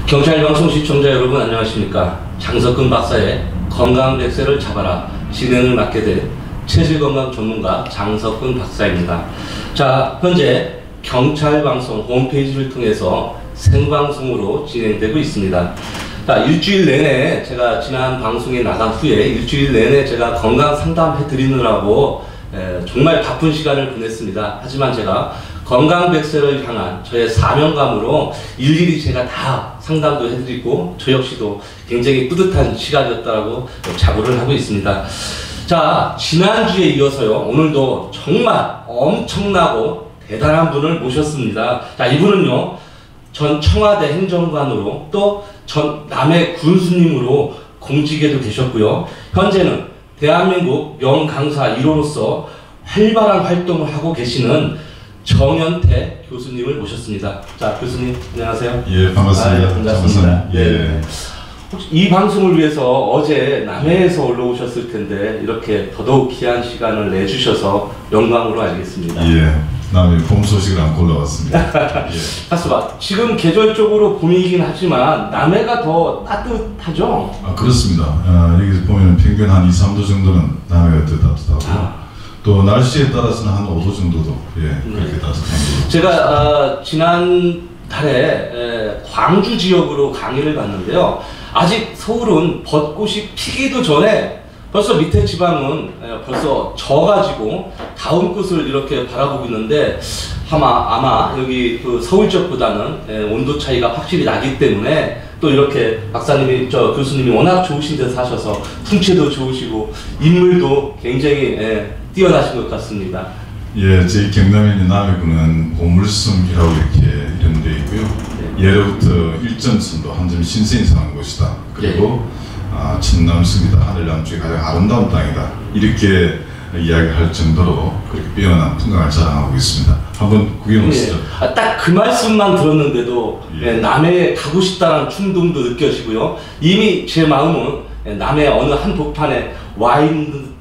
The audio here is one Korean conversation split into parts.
경찰방송 시청자 여러분 안녕하십니까. 장석근 박사의 건강백세를 잡아라 진행을 맡게 된 체질건강 전문가 장석근 박사입니다. 자, 현재 경찰방송 홈페이지를 통해서 생방송으로 진행되고 있습니다. 자, 일주일 내내 제가 지난 방송에 나간 후에 일주일 내내 제가 건강 상담해 드리느라고 정말 바쁜 시간을 보냈습니다. 하지만 제가 건강백세를 향한 저의 사명감으로 일일이 제가 다 상담도 해드리고 저 역시도 굉장히 뿌듯한 시간이었다고 자부를 하고 있습니다. 자, 지난주에 이어서요, 오늘도 정말 엄청나고 대단한 분을 모셨습니다. 자, 이분은요, 전 청와대 행정관으로 또 전 남해 군수님으로 공직에도 계셨고요. 현재는 대한민국 명강사 1호로서 활발한 활동을 하고 계시는 정연태 교수님을 모셨습니다. 자, 교수님 안녕하세요. 예, 반갑습니다. 반갑습니다. 예. 혹시 이 방송을 위해서 어제 남해에서 올라오셨을 텐데 이렇게 더더욱 귀한 시간을 내주셔서 영광으로 알겠습니다. 예, 남해 봄 소식을 안고 올라왔습니다. 예. 하수바, 지금 계절적으로 봄이긴 하지만 남해가 더 따뜻하죠? 아, 그렇습니다. 여기 보면 평균 한 2, 3도 정도는 남해가 더 따뜻하고 또 날씨에 따라서는 한 5도 정도도 그렇게 따뜻합니다. 제가 지난 달에 광주 지역으로 강의를 갔는데요. 아직 서울은 벚꽃이 피기도 전에 벌써 밑에 지방은 벌써 져가지고 다음 꽃을 이렇게 바라보고 있는데 아마 여기 그 서울 쪽보다는 온도 차이가 확실히 나기 때문에 또 이렇게 박사님이 교수님이 워낙 좋으신 데 사셔서 풍채도 좋으시고 인물도 굉장히 뛰어나신 것 같습니다. 예, 저희 경남에 있는 남해군은 보물섬이라고 이렇게 이름되어 있고요. 예로부터 일전천도 한 점 신선이 사는 곳이다. 그리고 천남섬이다. 하늘 남쪽이 가장 아름다운 땅이다. 이렇게 이야기할 정도로 그렇게 뛰어난 풍광을 자랑하고 있습니다. 한번 구경 오시죠. 딱 그 말씀만 들었는데도 남해에 가고 싶다는 충동도 느껴지고요. 이미 제 마음은 남해 어느 한 복판에 와 있는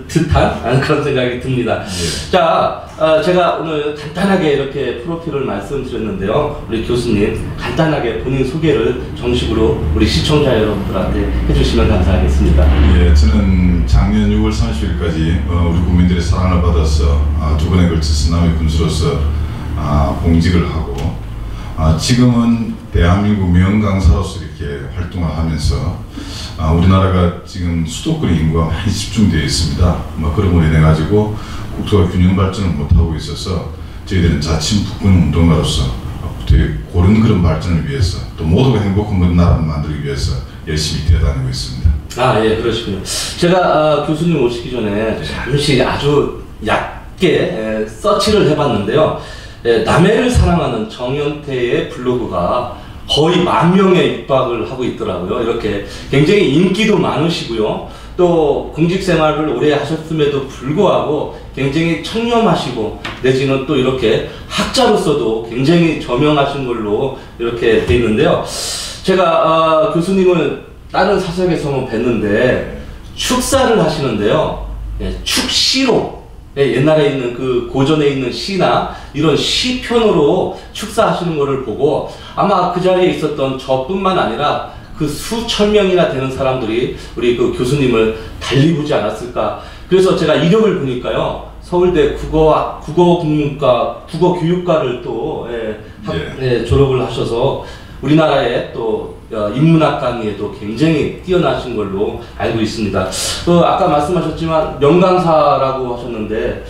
듯한 그런 생각이 듭니다. 자, 제가 오늘 간단하게 이렇게 프로필을 말씀드렸는데요. 우리 교수님 간단하게 본인 소개를 정식으로 우리 시청자 여러분들한테 해주시면 감사하겠습니다. 예, 저는 작년 6월 30일까지 우리 국민들의 사랑을 받아서 2번에 걸쳐서 남해 군수로서 공직을 하고 지금은 대한민국 명강사로서 이렇게 활동을 하면서 우리나라가 지금 수도권 인구가 많이 집중되어 있습니다. 그런 걸로 인해 가지고 국토가 균형 발전을 못하고 있어서 저희들은 자칭 북권 운동가로서 되게 고른 그런 발전을 위해서 또 모두가 행복한 그런 나라를 만들기 위해서 열심히 뛰어다니고 있습니다. 예, 그러시군요. 제가 교수님 오시기 전에 잠시 아주 얕게 서치를 해봤는데요. 남해를 사랑하는 정연태의 블로그가 거의 10,000명에 육박을 하고 있더라고요. 이렇게 굉장히 인기도 많으시고요. 또 공직 생활을 오래 하셨음에도 불구하고 굉장히 청렴하시고 내지는 또 이렇게 학자로서도 굉장히 저명하신 걸로 이렇게 돼 있는데요. 제가 교수님을 다른 사석에서만 뵀는데 축사를 하시는데요. 축시로 옛날에 있는 그 고전에 있는 시나 이런 시편으로 축사하시는 것을 보고 아마 그 자리에 있었던 저뿐만 아니라 그 수천 명이나 되는 사람들이 우리 그 교수님을 달리 보지 않았을까. 그래서 제가 이력을 보니까요. 서울대 국어국문과 국어교육과를 또 졸업을 하셔서 우리나라의 또 인문학 강의에도 굉장히 뛰어나신 걸로 알고 있습니다. 아까 말씀하셨지만 명강사라고 하셨는데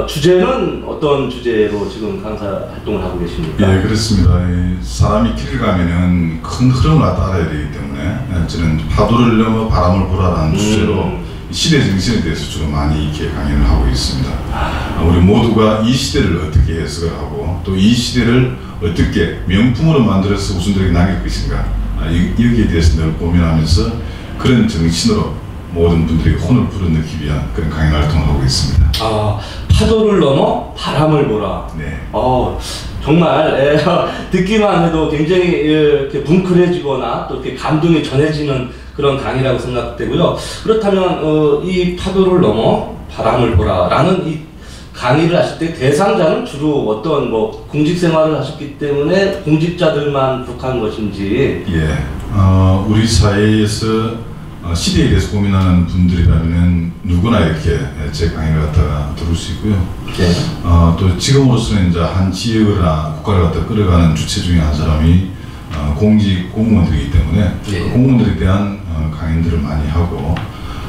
주제는 어떤 주제로 지금 강사 활동을 하고 계십니까? 예, 그렇습니다. 사람이 길을 가면은 큰 흐름을 따라야 되기 때문에 저는 파도를 넘어 바람을 보라라는 주제로 시대 정신에 대해서 주로 많이 이렇게 강연을 하고 있습니다. 우리 모두가 이 시대를 어떻게 해석을 하고 또 이 시대를 어떻게 명품으로 만들어서 우선들에게 남길 것인가, 여기에 대해서 늘 고민하면서 그런 정신으로 모든 분들에게 혼을 불어넣기 위한 그런 강연 활동을 하고 있습니다. 파도를 넘어 바람을 보라. 네. 정말 듣기만 해도 굉장히 이렇게 뭉클해지거나 또 이렇게 감동이 전해지는 그런 강의라고 생각되고요. 그렇다면 이 파도를 넘어 바람을 보라라는 이 강의를 하실 때 대상자는 주로 어떤 뭐 공직 생활을 하셨기 때문에 공직자들만 국한 것인지. 예, 우리 사회에서 시대에 대해서 고민하는 분들이라면 누구나 이렇게 제 강의를 갖다가 들을 수 있고요. 네. 또 지금으로서는 이제 한 지역이나 국가를 갖다 끌어가는 주체 중에 한 사람이 공직 공무원들이기 때문에 네. 그 공무원들에 대한 강연들을 많이 하고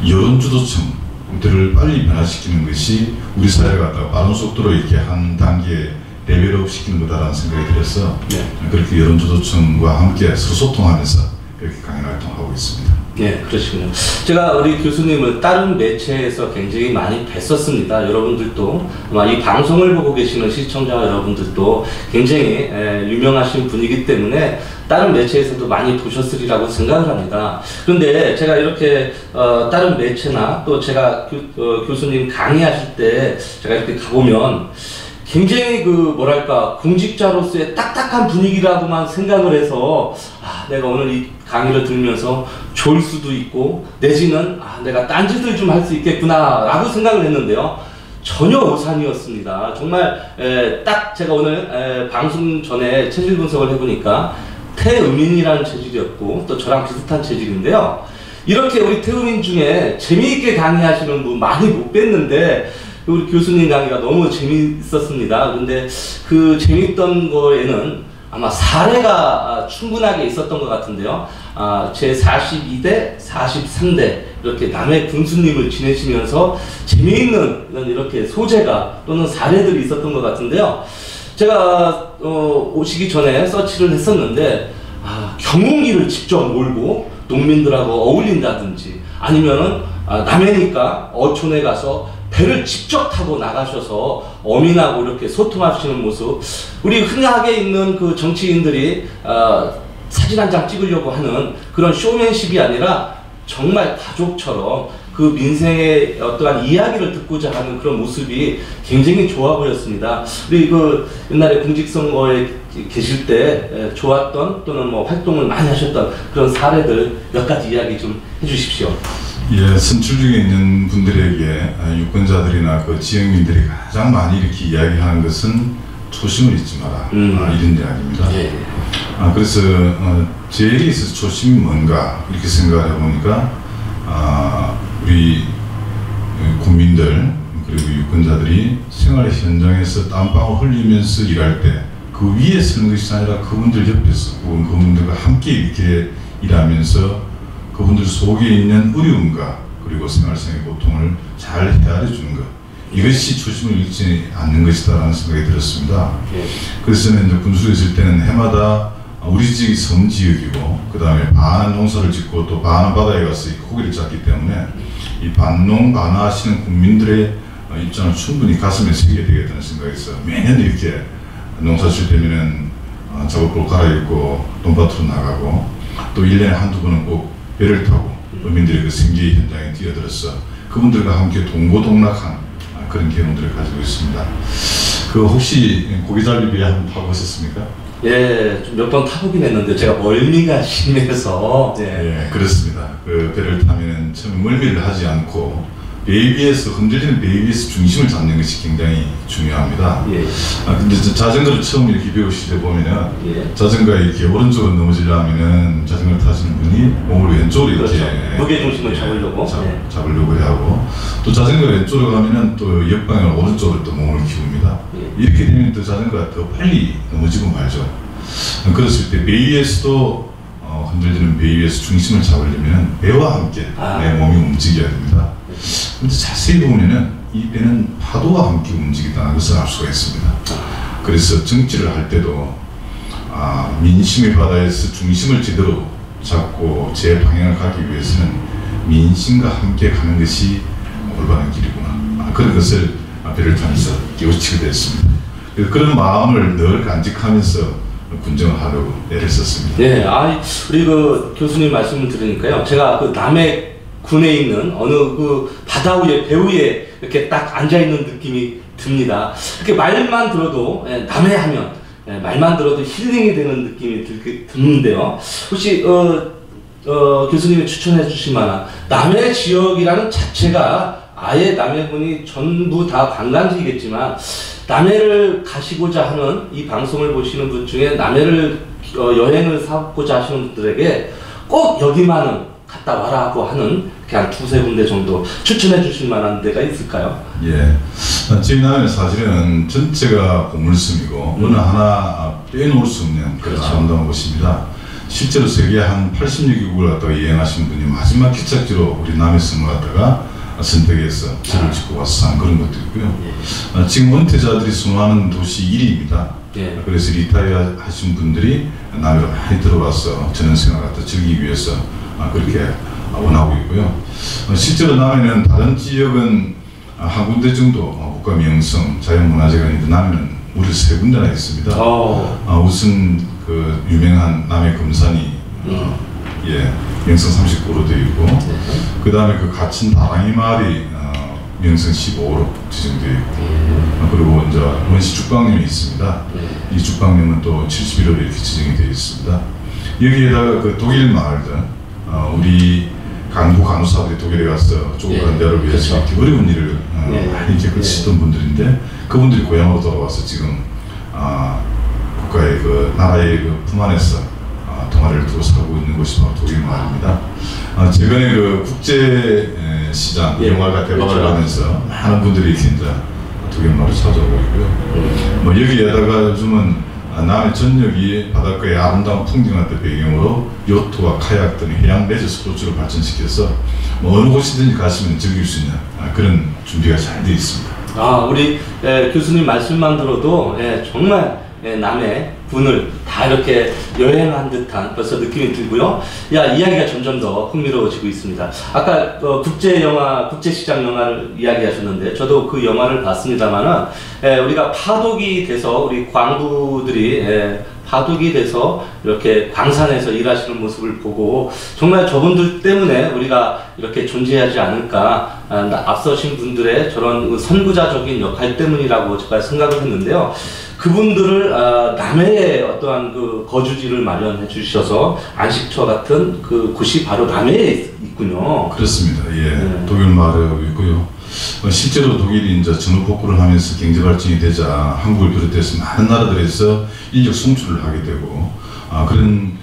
여론주도층들을 빨리 변화시키는 것이 우리 사회를 갖다가 빠른 속도로 이렇게 한 단계 레벨업 시키는 거다라는 생각이 들어서 네. 그렇게 여론주도층과 함께 서로 소통하면서 그렇게 강연 활동하고 있습니다. 네, 그러시군요. 제가 우리 교수님을 다른 매체에서 굉장히 많이 뵀었습니다. 여러분들도 아마 이 방송을 보고 계시는 시청자 여러분들도 굉장히 유명하신 분이기 때문에 다른 매체에서도 많이 보셨으리라고 생각을 합니다. 그런데 제가 이렇게 다른 매체나 또 제가 교수님 강의하실 때 제가 이렇게 가보면 굉장히 그 뭐랄까 공직자로서의 딱딱한 분위기라고만 생각을 해서 내가 오늘 이 강의를 들으면서 좋을 수도 있고 내지는 내가 딴짓을 좀 할 수 있겠구나 라고 생각을 했는데요, 전혀 오산이었습니다. 정말 딱 제가 오늘 방송 전에 체질 분석을 해보니까 태음인이라는 체질이었고 또 저랑 비슷한 체질인데요, 이렇게 우리 태음인 중에 재미있게 강의하시는 분 많이 못 뵀는데 우리 교수님 강의가 너무 재미있었습니다. 그런데 그 재미있던 거에는 아마 사례가 충분하게 있었던 것 같은데요. 제 42대, 43대 이렇게 남의 군수님을 지내시면서 재미있는 이렇게 소재가 또는 사례들이 있었던 것 같은데요. 제가 오시기 전에 서치를 했었는데 경운기를 직접 몰고 농민들하고 어울린다든지 아니면은 남해니까 어촌에 가서 배를 직접 타고 나가셔서 어민하고 이렇게 소통하시는 모습, 우리 흔하게 있는 그 정치인들이 사진 한 장 찍으려고 하는 그런 쇼맨십이 아니라 정말 가족처럼 그 민생의 어떠한 이야기를 듣고자 하는 그런 모습이 굉장히 좋아 보였습니다. 우리 그 옛날에 공직선거에 계실 때 좋았던 또는 뭐 활동을 많이 하셨던 그런 사례들 몇 가지 이야기 좀 해주십시오. 예, 선출 중에 있는 분들에게 유권자들이나 그 지역민들이 가장 많이 이렇게 이야기하는 것은 초심을 잊지 마라, 이런 이야기입니다. 예. 그래서 제에게 있어서 초심이 뭔가 이렇게 생각을 해보니까 우리 국민들 그리고 유권자들이 생활의 현장에서 땀방울 흘리면서 일할 때 그 위에 서는 것이 아니라 그분들 옆에서 혹은 그분들과 함께 이렇게 일하면서 그분들 속에 있는 어려움과 그리고 생활상의 고통을 잘 헤아려 주는 것, 이것이 초심을 잃지 않는 것이다라는 생각이 들었습니다. 그래서 저는 이제 군수에 있을 때는 해마다 우리 지역이 섬지역이고 그 다음에 반은 농사를 짓고 또 반은 바다에 가서 고기를 잡기 때문에 이 반농 반화하시는 국민들의 입장을 충분히 가슴에 새겨야 되겠다는 생각에서 매년 이렇게 농사 질 때면은 작업복 갈아입고 논밭으로 나가고 또 1년에 한두 번은 꼭 배를 타고 어민들의 그 생계 현장에 뛰어들어서 그분들과 함께 동고동락한 그런 경험들을 가지고 있습니다. 그 혹시 고기잡이 배 한번 타보셨습니까? 예, 좀 몇 번 타보긴 했는데 제가 멀미가 심해서. 예, 그렇습니다. 그 배를 타면 처음에 멀미를 하지 않고 베이비에서 흔들리는 베이비에서 중심을 잡는 것이 굉장히 중요합니다. 예. 근데 자전거를 처음 이렇게 배우실 때 보면은 자전거에 이렇게 오른쪽으로 넘어지려면은 자전거를 타시는 분이 몸을 왼쪽으로 이렇게 무게 중심을 잡으려고 잡으려고 해하고 또 자전거 왼쪽으로 가면은 또 역방향 오른쪽으로 또 몸을 키웁니다. 이렇게 되면 또 자전거가 더 빨리 넘어지고 말죠. 그랬을 때 베이비에서도 흔들리는 베이비에서 중심을 잡으려면 배와 함께 내 몸이 움직여야 됩니다. 근데 자세히 보면은 이 배는 파도와 함께 움직인다는 것을 알 수가 있습니다. 그래서 정치를 할 때도 민심의 바다에서 중심을 제대로 잡고 제 방향을 가기 위해서는 민심과 함께 가는 것이 올바른 길이구나, 그런 것을 배를 타면서 깨우치게 됐습니다. 그런 마음을 늘 간직하면서 군정을 하려고 애를 썼습니다. 네, 우리 그 교수님 말씀을 들으니까요, 제가 그 남해 군에 있는 어느 그 바다 위에 배 위에 이렇게 딱 앉아 있는 느낌이 듭니다. 이렇게 말만 들어도 남해하면 말만 들어도 힐링이 되는 느낌이 드는데요. 혹시 교수님이 추천해 주실 만한 남해 지역이라는 자체가 아예 남해군이 전부 다 관광지겠지만 남해를 가시고자 하는 이 방송을 보시는 분 중에 남해를 여행을 사고자 하시는 분들에게 꼭 여기만은 갔다 와라고 하는 그냥 두세 군데 정도 추천해 주실 만한 데가 있을까요? 예, 저희 남해는 사실은 전체가 보물섬이고 어느 하나 빼놓을 수 없는 그런 아름다운 곳입니다. 실제로 세계 한 80여 개국을 갔다가 여행하신 분이 마지막 기착지로 우리 남해섬을 갔다가 선택해서 집을 짓고 와서 산 그런 것도 있고요. 지금 은퇴자들이 선호하는 도시 1위입니다. 예. 그래서 리타이어 하신 분들이 남해로 많이 들어와서 전원생활 갖다 즐기기 위해서 그렇게 원하고 있고요. 실제로 남해는 다른 지역은 한 군데 정도 국가명성, 자연문화재가 있는데 남해는 무려 3군데나 있습니다. 우선 그 유명한 남해 금산이 예, 명성 39로 되어 있고 그 다음에 그 갇힌 다랑이 마을이 명성 15로 지정되어 있고 그리고 이제 원시 죽방림이 있습니다. 이 죽방림은 또 71호로 이렇게 지정이 되어 있습니다. 여기에다가 그 독일 마을들 우리 강부 간호사들이 독일에 가서 조국한 대화를 위해서 이렇게 어려운 일을 많이 겪으시던 분들인데 그분들이 고향으로 돌아와서 지금 국가의 그 나라의 그 품 안에서 동아리를 두고 살고 있는 곳이 바로 독일 마을입니다. 최근에 그 국제 시장 영화가 대박을 하면서 많은 분들이 이제 독일 마을을 찾아오고 있고요. 뭐 여기에다가 요즘은 남해 전역이 바닷가의 아름다운 풍경 같은 배경으로 요트와 카약 등 해양 레저 스포츠를 발전시켜서 뭐 어느 곳이든지 가시면 즐길 수 있는 그런 준비가 잘 되어 있습니다. 우리 교수님 말씀만 들어도 정말 남해 군을 다 이렇게 여행한 듯한 벌써 느낌이 들고요. 이야기가 점점 더 흥미로워지고 있습니다. 아까 국제시장 영화를 이야기하셨는데 저도 그 영화를 봤습니다만은 우리가 파독이 돼서 우리 광부들이 파독이 돼서 이렇게 광산에서 일하시는 모습을 보고 정말 저분들 때문에 우리가 이렇게 존재하지 않을까 앞서신 분들의 저런 선구자적인 역할 때문이라고 제가 생각을 했는데요. 그분들을 남해에 어떠한 그 거주지를 마련해 주셔서 안식처 같은 그 곳이 바로 남해에 있군요. 그렇습니다. 예, 독일 마을에 있고요. 실제로 독일이 이제 전후 복구를 하면서 경제 발전이 되자 한국을 비롯해서 많은 나라들에서 인력 송출을 하게 되고 그런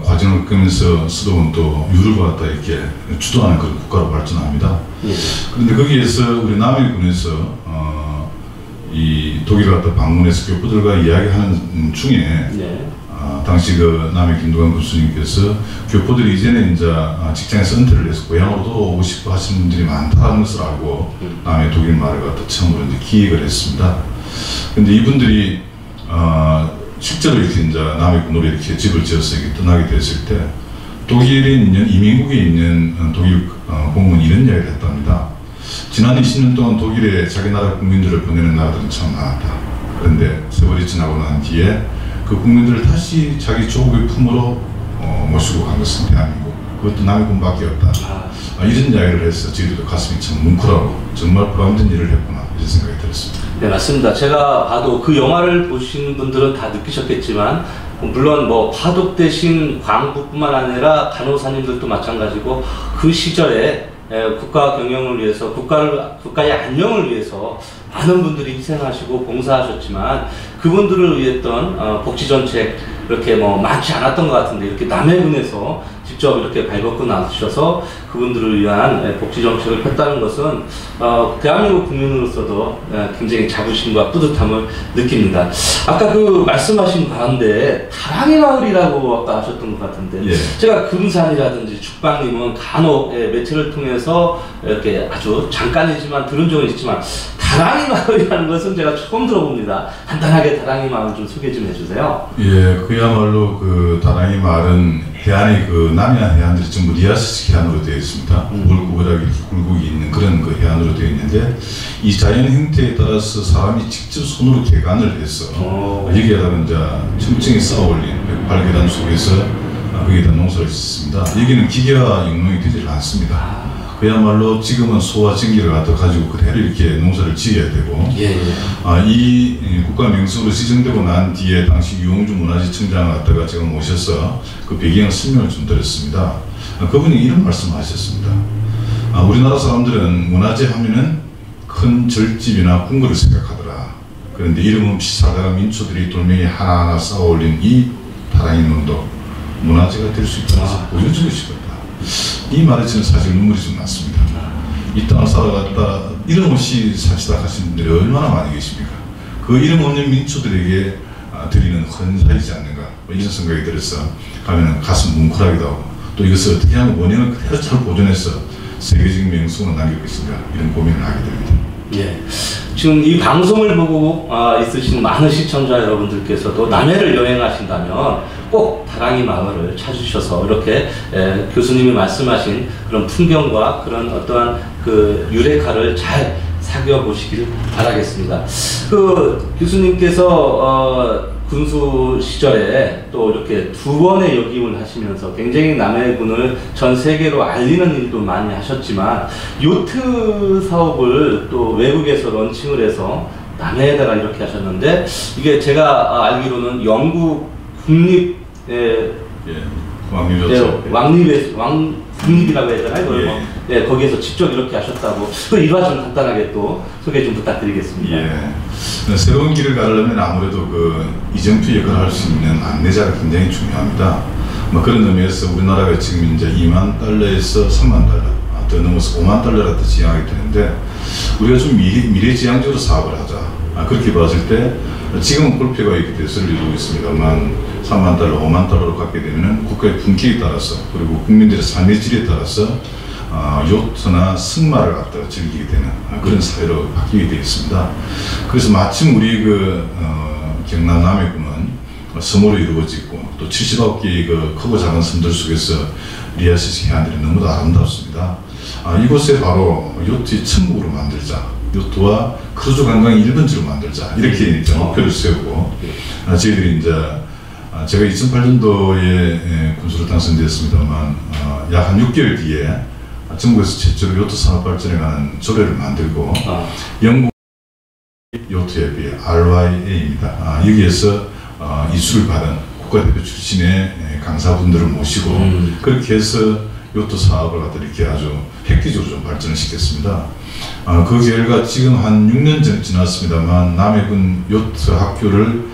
과정을 끄면서 수도원 또 유럽을 갖다 이렇게 주도하는 그런 국가로 발전합니다. 그런데 거기에서 우리 남해군에서 이 독일 갖다 방문해서 교포들과 이야기하는 중에 당시 그 남해 김두관 교수님께서 교포들이 이제는 이제 직장에서 은퇴를 해서 고향으로 돌아오고 싶어 하시는 분들이 많다는 것을 알고 남해 독일 마을을 갖다 처음으로 이제 기획을 했습니다. 근데 이분들이 실제로 이렇게 이제 남해군으로 이렇게 집을 지어서 이렇게 떠나게 됐을 때 독일에 있는 이민국에 있는 독일 공무원이 이런 이야기를 했답니다. 지난 20년 동안 독일에 자기 나라 국민들을 보내는 나라들은 참 많았다. 그런데 세월이 지나고 난 뒤에 그 국민들을 다시 자기 조국의 품으로 모시고 간 것은 대한민국, 그것도 남해군밖에 없다. 이런 이야기를 해서 저희들도 가슴이 참 뭉클하고 정말 보람된 일을 했구나 이런 생각이 들었습니다. 네, 맞습니다. 제가 봐도 그 영화를 보신 분들은 다 느끼셨겠지만 물론 뭐 파독되신 광부뿐만 아니라 간호사님들도 마찬가지고 그 시절에 국가 경영을 위해서 국가의 안녕을 위해서 많은 분들이 희생하시고 봉사하셨지만 그분들을 위했던 복지 정책 이렇게 뭐 많지 않았던 것 같은데 이렇게 남해군에서 직접 이렇게 발벗고 나서셔서 그분들을 위한 복지 정책을 폈다는 것은 대한민국 국민으로서도 굉장히 자부심과 뿌듯함을 느낍니다. 아까 그 말씀하신 가운데 다랑이 마을이라고 아까 하셨던 것 같은데 제가 금산이라든지 죽방림은 간혹 매체를 통해서 이렇게 아주 잠깐이지만 들은 적은 있지만 다랑이 마을이라는 것은 제가 처음 들어봅니다. 간단하게 다랑이 마을 좀 소개 좀 해주세요. 예, 그야말로 그 다랑이 마을은 해안의 그 남해안 해안들이 전부 리아스식 해안으로 되어 있습니다. 구불구불하게 굴곡이 있는 그런 그 해안으로 되어 있는데 이 자연 형태에 따라서 사람이 직접 손으로 개간을 해서 여기에다가 이제 층층이 쌓아 올린 108계단 속에서 거기에다 농사를 짓습니다. 여기는 기계화 영농이 되질 않습니다. 그야말로 지금은 소와 전기를 갖다 가지고 그대로 이렇게 농사를 지어야 되고 이 국가 명성으로 지정되고 난 뒤에 당시 유홍주 문화재청장을 갖다가 제가 모셔서 그 배경 설명을 좀 드렸습니다. 그분이 이런 말씀을 하셨습니다. 우리나라 사람들은 문화재 하면은 큰 절집이나 궁궐을 생각하더라. 그런데 이름 없이 살다가 민초들이 돌멩이 하나하나 쌓아 올린 이 다랑이문도 문화재가 될 수 있다는 것을 보여주고 싶었다. 이 말에 저는 사실 눈물이 좀 났습니다. 이 땅을 살아갔다 이름 없이 사시다 가신 분들이 얼마나 많이 계십니까? 그 이름 없는 민초들에게 드리는 헌사이지 않는가, 이런 생각이 들어서 가면 가슴 뭉클하기도 하고, 또 이것을 어떻게 하면 원형을 그대로 잘 보존해서 세계적인 명성을 남길 것인가, 이런 고민을 하게 됩니다. 예. 지금 이 방송을 보고 있으신 많은 시청자 여러분들께서도 남해를 여행하신다면 꼭 다랑이 마을을 찾으셔서 이렇게 교수님이 말씀하신 그런 풍경과 그런 어떠한 그 유레카를 잘 사귀어보시길 바라겠습니다. 그 교수님께서 군수 시절에 또 이렇게 두 번의 역임을 하시면서 굉장히 남해군을 전 세계로 알리는 일도 많이 하셨지만, 요트 사업을 또 외국에서 런칭을 해서 남해에다가 이렇게 하셨는데, 이게 제가 알기로는 영국 국립 국립이라고 해야 되나요? 거기에서 직접 이렇게 하셨다고. 그 일화 좀 간단하게 또 소개 좀 부탁드리겠습니다. 새로운 길을 가려면 아무래도 그 이정표 역할을 할 수 있는 안내자가 굉장히 중요합니다. 그런 의미에서 우리나라가 지금 이제 2만 달러에서 3만 달러, 더 넘어서 5만 달러라도 지향하게 되는데, 우리가 좀 미래지향적으로 사업을 하자. 그렇게 봤을 때 지금은 골프가 이렇게 대세를 이루고 있습니다만 3만 달러, 5만 달러로 갖게 되면 국가의 분기에 따라서, 그리고 국민들의 삶의 질에 따라서 요트나 승마를 갖다가 즐기게 되는 그런 사회로 바뀌게 되어 있습니다. 그래서 마침 우리 경남 남해군은 섬으로 이루어지고, 또 79개의 그 크고 작은 섬들 속에서 리아시스 해안들이 너무도 아름답습니다. 이곳에 바로 요트의 천국으로 만들자, 요트와 크루즈 관광의 1번지로 만들자, 이렇게 이제 목표를 세우고, 저희들이 이제 제가 2008년도에 군수로 당선되었습니다만 약 한 6개월 뒤에 전국에서 최초로 요트 산업 발전에 관한 조례를 만들고, 영국 요트협회 RYA입니다. 여기에서 이수를 받은 국가대표 출신의 강사분들을 모시고 그렇게 해서 요트 사업을 갖다 이렇게 아주 획기적으로 좀 발전을 시켰습니다. 그 결과 지금 한 6년 지났습니다만 남해군 요트 학교를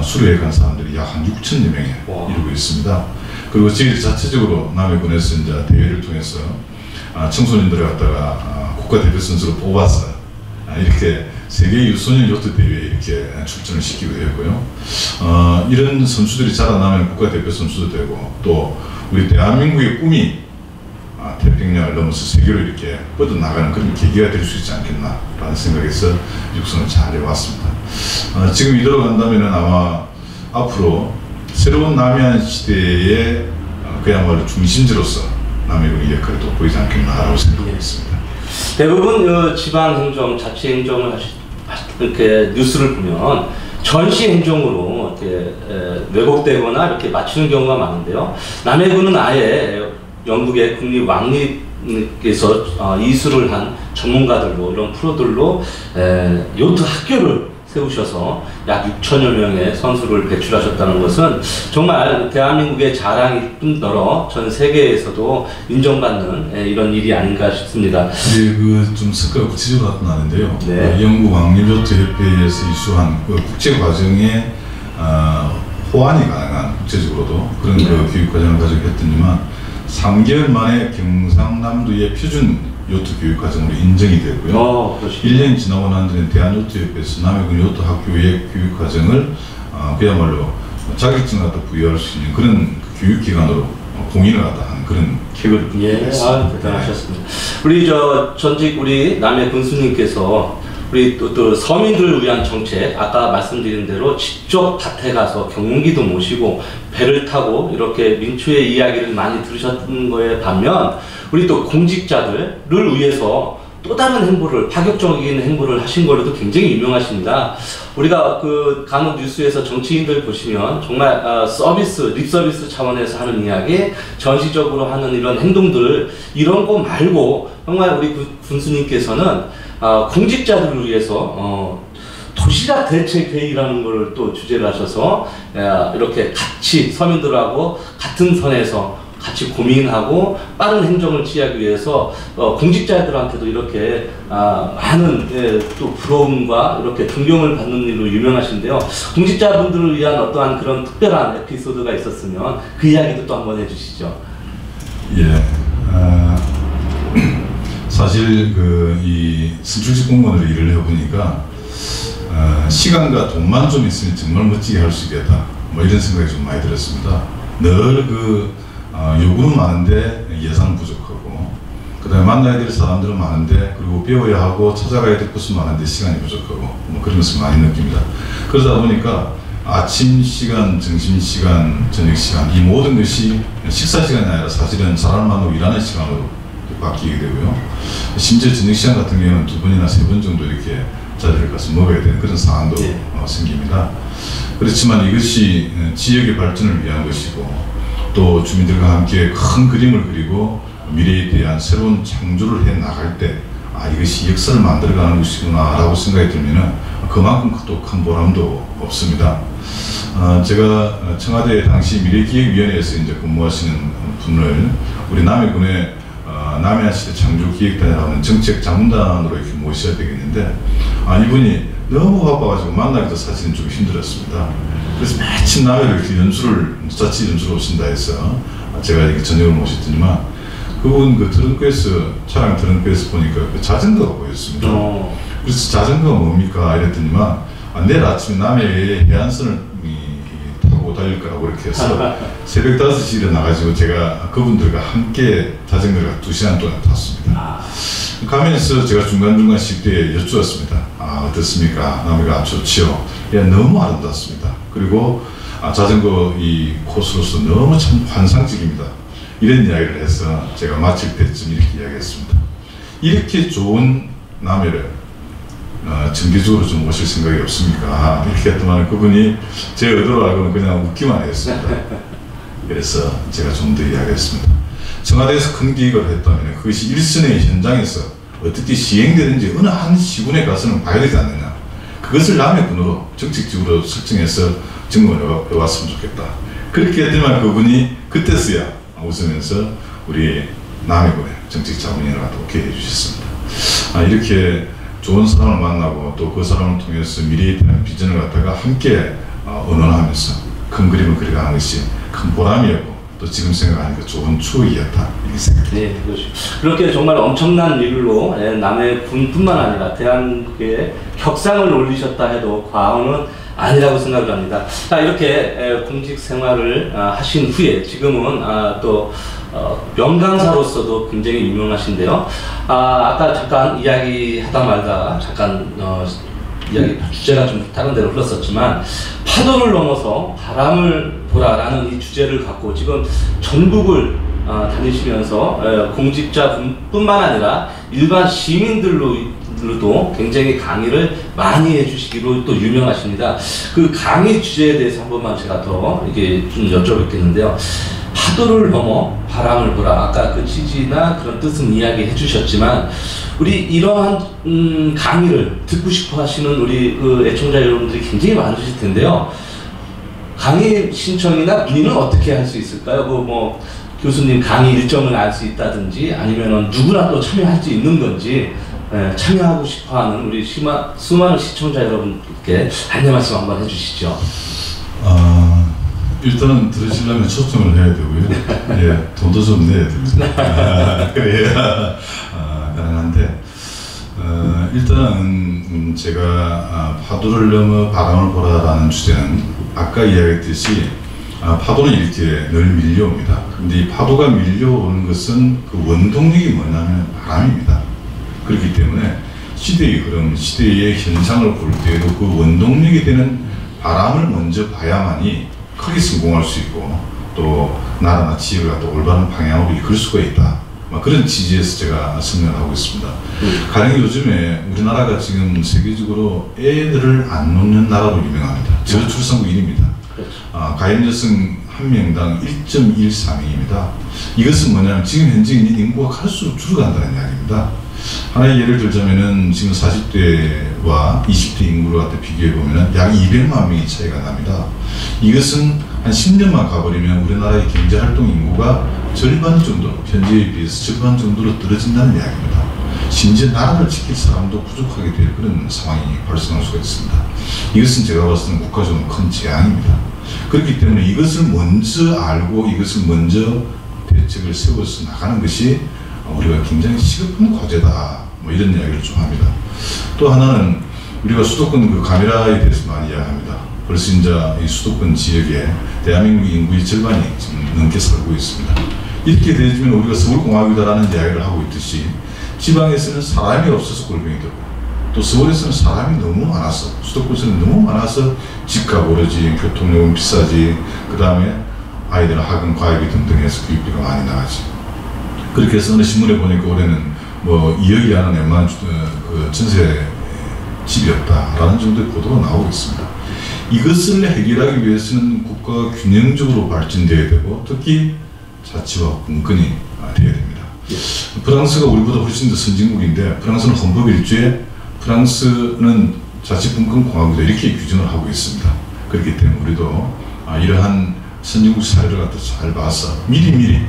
수료해 간 사람들이 약 한 6천여 명에 이루고 있습니다. 그리고 저희 자체적으로 남해군에서 이제 대회를 통해서 청소년들을 갖다가 국가대표 선수로 뽑아서 이렇게 세계 유소년 요트 대회에 이렇게 출전을 시키기도 했고요. 이런 선수들이 자라나면 국가대표 선수도 되고, 또 우리 대한민국의 꿈이 태평양을 넘어서 세계로 이렇게 뻗어나가는 그런 계기가 될 수 있지 않겠나라는 생각에서 육성을 잘 해왔습니다. 지금 이대로 간다면 아마 앞으로 새로운 남해안 시대의 그야말로 중심지로서 남해군의 역할을 돋보이지 않겠나라고 생각하고 있습니다. 대부분 지방행정, 자치행정을 이렇게 뉴스를 보면 전시행정으로 이렇게 왜곡되거나 이렇게 맞추는 경우가 많은데요. 남해군은 아예 영국의 국립 왕립에서 이수를 한 전문가들로, 이런 프로들로 요트 학교를 세우셔서 약 6천여 명의 선수를 배출하셨다는 것은 정말 대한민국의 자랑이 뿐더러 전 세계에서도 인정받는 이런 일이 아닌가 싶습니다. 좀 성과가 구체적으로 나타나는데요. 영국 왕립요트협회에서 이수한 국제 과정에 호환이 가능한, 국제적으로도 그런 교육 과정을 가지고 했더니만 3개월 만에 경상남도의 표준 요트 교육 과정으로 인정이 됐고요. 1년이 지나고 난 뒤에 대한요트협회에서 남해군 요트 학교의 교육 과정을 그야말로 자격증을 갖다 부여할 수 있는 그런 교육기관으로 공인을 갖다 하는 그런 쾌거를. 대단하셨습니다. 우리 전직 우리 남해 군수님께서 우리 또 서민들을 위한 정책, 아까 말씀드린 대로 직접 밭에 가서 경운기도 모시고 배를 타고 이렇게 민초의 이야기를 많이 들으셨던 거에 반면, 우리 또 공직자들을 위해서 또 다른 행보를, 파격적인 행보를 하신 걸로도 굉장히 유명하십니다. 우리가 간혹 뉴스에서 정치인들 보시면 정말 립서비스 차원에서 하는 이야기, 전시적으로 하는 이런 행동들, 이런 거 말고 정말 우리 군수님께서는 공직자들을 위해서 도시락 대책회의라는 걸 또 주제를 하셔서 이렇게 같이 서민들하고 같은 선에서 같이 같이 고민하고 빠른 행정을 취하기 위해서 공직자들한테도 이렇게 많은 또 부러움과 이렇게 존경을 받는 일로 유명하신데요. 공직자분들을 위한 어떠한 그런 특별한 에피소드가 있었으면 그 이야기도 또 한번 해주시죠. 예, 사실 이 선출직 공무원으로 일을 해보니까 시간과 돈만 좀 있으면 정말 멋지게 할 수 있겠다, 뭐 이런 생각이 좀 많이 들었습니다. 늘 요구는 많은데 예산은 부족하고, 그 다음에 만나야 될 사람들은 많은데, 그리고 배워야 하고 찾아가야 될 곳은 많은데 시간이 부족하고, 뭐 그런 것을 많이 느낍니다. 그러다 보니까 아침 시간, 점심 시간, 저녁 시간, 이 모든 것이 식사 시간이 아니라 사실은 사람을 만나고 일하는 시간으로 바뀌게 되고요. 심지어 저녁 시간 같은 경우는 2번이나 3번 정도 이렇게 자리를 가서 먹어야 되는 그런 상황도 생깁니다. 그렇지만 이것이 지역의 발전을 위한 것이고, 또 주민들과 함께 큰 그림을 그리고 미래에 대한 새로운 창조를 해 나갈 때 이것이 역사를 만들어가는 것이구나 라고 생각이 들면 그만큼 또 큰 보람도 없습니다. 제가 청와대 당시 미래기획위원회에서 이제 근무하시는 분을 우리 남해군의 남해안시대 창조기획단이라는 정책자문단으로 이렇게 모셔야 되겠는데, 이분이 너무 바빠가지고 만나기도 사실은 좀 힘들었습니다. 그래서 마침 남해를 이렇게 자치 연수를 오신다 해서 제가 이렇게 저녁을 모셨더니만, 그분 차량 트렁크에서 보니까 그 자전거가 보였습니다. 그래서 자전거가 뭡니까? 이랬더니만, 내일 아침에 남해의 해안선을 타고 달릴 거라고 이렇게 해서 새벽 5시에 일어나가지고 제가 그분들과 함께 자전거를 2시간 동안 탔습니다. 가면서 제가 중간중간 쉴 때 여쭈었습니다. 어떻습니까? 남해가 좋지요? 너무 아름답습니다. 그리고 자전거 이 코스로서 너무 참 환상적입니다. 이런 이야기를 해서 제가 마칠 때쯤 이렇게 이야기했습니다. 이렇게 좋은 남해를 정기적으로 좀 오실 생각이 없습니까? 이렇게 했더니 그분이 제 의도로 알고는 그냥 웃기만 했습니다. 그래서 제가 좀 더 이야기했습니다. 청와대에서 큰 계획을 했다면 그것이 일선의 현장에서 어떻게 시행되는지 어느 한 시군에 가서는 봐야 되지 않느냐. 그것을 남해군으로 정책적으로 설정해서 점검을 해왔으면 좋겠다. 그렇게 했더니 그분이 그때서야 웃으면서 우리 남해군의 정책자문위원회가 오케이 해주셨습니다. 이렇게 좋은 사람을 만나고 또 그 사람을 통해서 미래에 대한 비전을 갖다가 함께 의논하면서 큰 그림을 그려가는 것이 큰 보람이었고, 또 지금 생각하니까 좋은 추억이었다 이렇게 생각합니다. 네, 그렇죠. 그렇게 정말 엄청난 일로 남해군뿐만 아니라 대한민국의 격상을 올리셨다 해도 과언은 아니라고 생각을 합니다. 자, 이렇게 공직 생활을 하신 후에 지금은 또 명강사로서도 굉장히 유명하신데요. 아까 잠깐 이야기하다 말다 잠깐 이야기 주제가 좀 다른 데로 흘렀었지만, 파도를 넘어서 바람을 보라라는 이 주제를 갖고 지금 전국을 다니시면서 공직자뿐만 아니라 일반 시민들로도 굉장히 강의를 많이 해주시기로 또 유명하십니다. 그 강의 주제에 대해서 한 번만 제가 더 이게 좀 여쭤뵙겠는데요. 파도를 넘어 바람을 보라. 아까 그 취지나 그런 뜻은 이야기해 주셨지만, 우리 이러한 강의를 듣고 싶어 하시는 우리 애청자 여러분들이 굉장히 많으실 텐데요. 강의 신청이나 문의는 어떻게 할 수 있을까요? 뭐 교수님 강의 일정을 알 수 있다든지, 아니면 누구나 또 참여할 수 있는 건지, 참여하고 싶어하는 우리 수많은 시청자 여러분께 안내 말씀 한번 해주시죠. 일단은 들으시려면 초청을 해야 되고요. 예, 돈도 좀 내야 됩니다. 그래야 가능한데, 일단은 제가 파도를 넘어 바람을 보라라는 주제는 아까 이야기했듯이 파도는 이렇게 늘 밀려옵니다. 근데 이 파도가 밀려오는 것은 그 원동력이 뭐냐면 바람입니다. 그렇기 때문에 시대의 흐름, 시대의 현상을 볼 때에도 그 원동력이 되는 바람을 먼저 봐야만이 크게 성공할 수 있고, 또 나라나 지역을 갖다 올바른 방향으로 이끌 수가 있다. 그런 취지에서 제가 설명하고 있습니다. 가령 요즘에 우리나라가 지금 세계적으로 애들을 안 놓는 나라로 유명합니다. 저출산국 1위입니다. 가임 여성 1명당 1.13명입니다. 이것은 뭐냐면 지금 현재 있는 인구가 갈수록 줄어간다는 이야기입니다. 하나의 예를 들자면은 지금 40대와 20대 인구를 갖다 비교해 보면은 약 200만 명이 차이가 납니다. 이것은 한 10년만 가버리면 우리나라의 경제활동 인구가 절반 정도, 현재에 비해서 절반 정도로 떨어진다는 이야기입니다. 심지어 나라를 지킬 사람도 부족하게 될 그런 상황이 발생할 수가 있습니다. 이것은 제가 봤을 때는 국가적으로 큰 재앙입니다. 그렇기 때문에 이것을 먼저 알고 이것을 먼저 대책을 세워서 나가는 것이 우리가 굉장히 시급한 과제다. 뭐 이런 이야기를 좀 합니다. 또 하나는 우리가 수도권 그 카메라에 대해서 많이 이야기합니다. 벌써 이제 이 수도권 지역에 대한민국 인구의 절반이 지금 넘게 살고 있습니다. 이렇게 되면 우리가 서울공화국이다라는 이야기를 하고 있듯이 지방에서는 사람이 없어서 골병이 들고 또 서울에서는 사람이 너무 많아서 수도권에서는 너무 많아서 집값 오르지, 교통요금 비싸지, 그 다음에 아이들 학원 과외비 등등 해서 교육비가 많이 나가지. 그렇게 해서 어느 신문에 보니까 올해는 뭐 2억이 하는 웬만한 그 전세 집이 없다라는 정도의 보도가 나오고 있습니다. 이것을 해결하기 위해서는 국가가 균형적으로 발전되어야 되고 특히 자치와 분권이 되어야 됩니다. 프랑스가 우리보다 훨씬 더 선진국인데 프랑스는 헌법 1조에 프랑스는 자치분권공화국이다 이렇게 규정을 하고 있습니다. 그렇기 때문에 우리도 이러한 선진국 사례를 갖다 잘 봐서 미리미리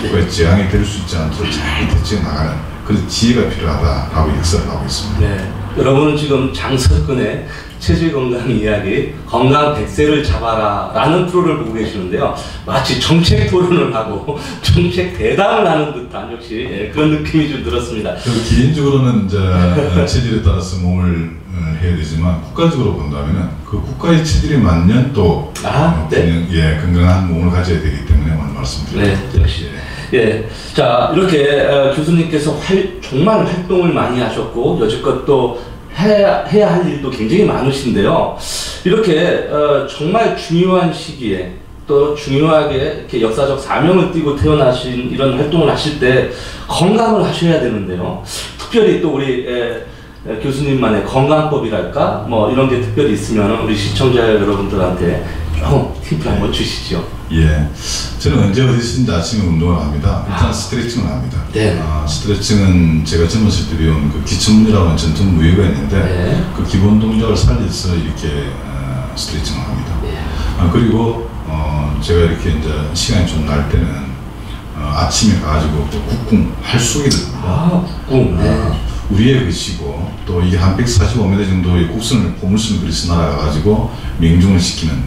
국가의 재앙이 될 수 있지 않도록 잘 대처해 나가는 그런 지혜가 필요하다라고 역설을 하고 있습니다. 네, 여러분은 지금 장석근의 체질건강 이야기 건강 100세를 잡아라 라는 프로를 보고 계시는데요. 마치 정책 토론을 하고 정책 대담을 하는 듯한 역시 그런 느낌이 좀 들었습니다. 개인적으로는 이제 체질에 따라서 몸을 해야 되지만 국가적으로 본다면 그 국가의 체질에 맞는 또 네. 건강한 몸을 가져야 되기 때문에 오늘 말씀드립니다. 네, 역시. 예, 자 이렇게 교수님께서 정말 활동을 많이 하셨고 여지껏 또 해야 할 일도 굉장히 많으신데요. 이렇게 정말 중요한 시기에 또 중요하게 이렇게 역사적 사명을 띠고 태어나신 이런 활동을 하실 때 건강을 하셔야 되는데요. 특별히 또 우리 교수님만의 건강법이랄까 뭐 이런 게 특별히 있으면 우리 시청자 여러분들한테 좀 팁을 한번 주시죠. 예, 저는 언제 어디서든지 아침에 운동을 합니다. 일단 스트레칭을 합니다. 네. 스트레칭은 제가 젊었을 때 배운 그 기천문이라고 하는 전통 무예가 있는데 네. 그 기본 동작을 살려서 이렇게 스트레칭을 합니다. 네. 그리고 제가 이렇게 이제 시간이 좀 날 때는 아침에 가가지고 또 국궁 활쏘기를 합니다. 국궁. 네. 우리의 것이고 또 이게 한 145m 정도의 곡선을 포물선을 그리서 날아가가지고 명중을 시키는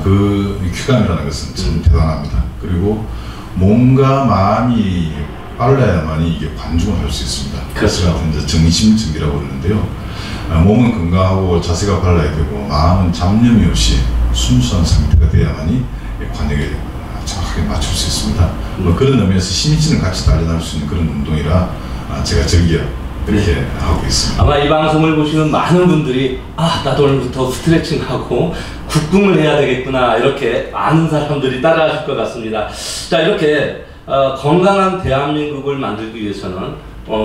그 쾌감이라는 것은 참 대단합니다. 그리고 몸과 마음이 빨라야만이 이게 관중을 할 수 있습니다. 그래서 이제 정신증기라고 그러는데요. 몸은 건강하고 자세가 빨라야 되고 마음은 잡념이 없이 순수한 상태가 돼야만이 관역에 정확하게 맞출 수 있습니다. 뭐 그런 의미에서 신인치는 같이 단련할 수 있는 그런 운동이라 제가 즐겨 이렇게 하고 있습니다. 아마 이 방송을 보시는 많은 분들이 나도 오늘부터 스트레칭하고 국궁을 해야 되겠구나 이렇게 많은 사람들이 따라하실 것 같습니다. 자 이렇게 건강한 대한민국을 만들기 위해서는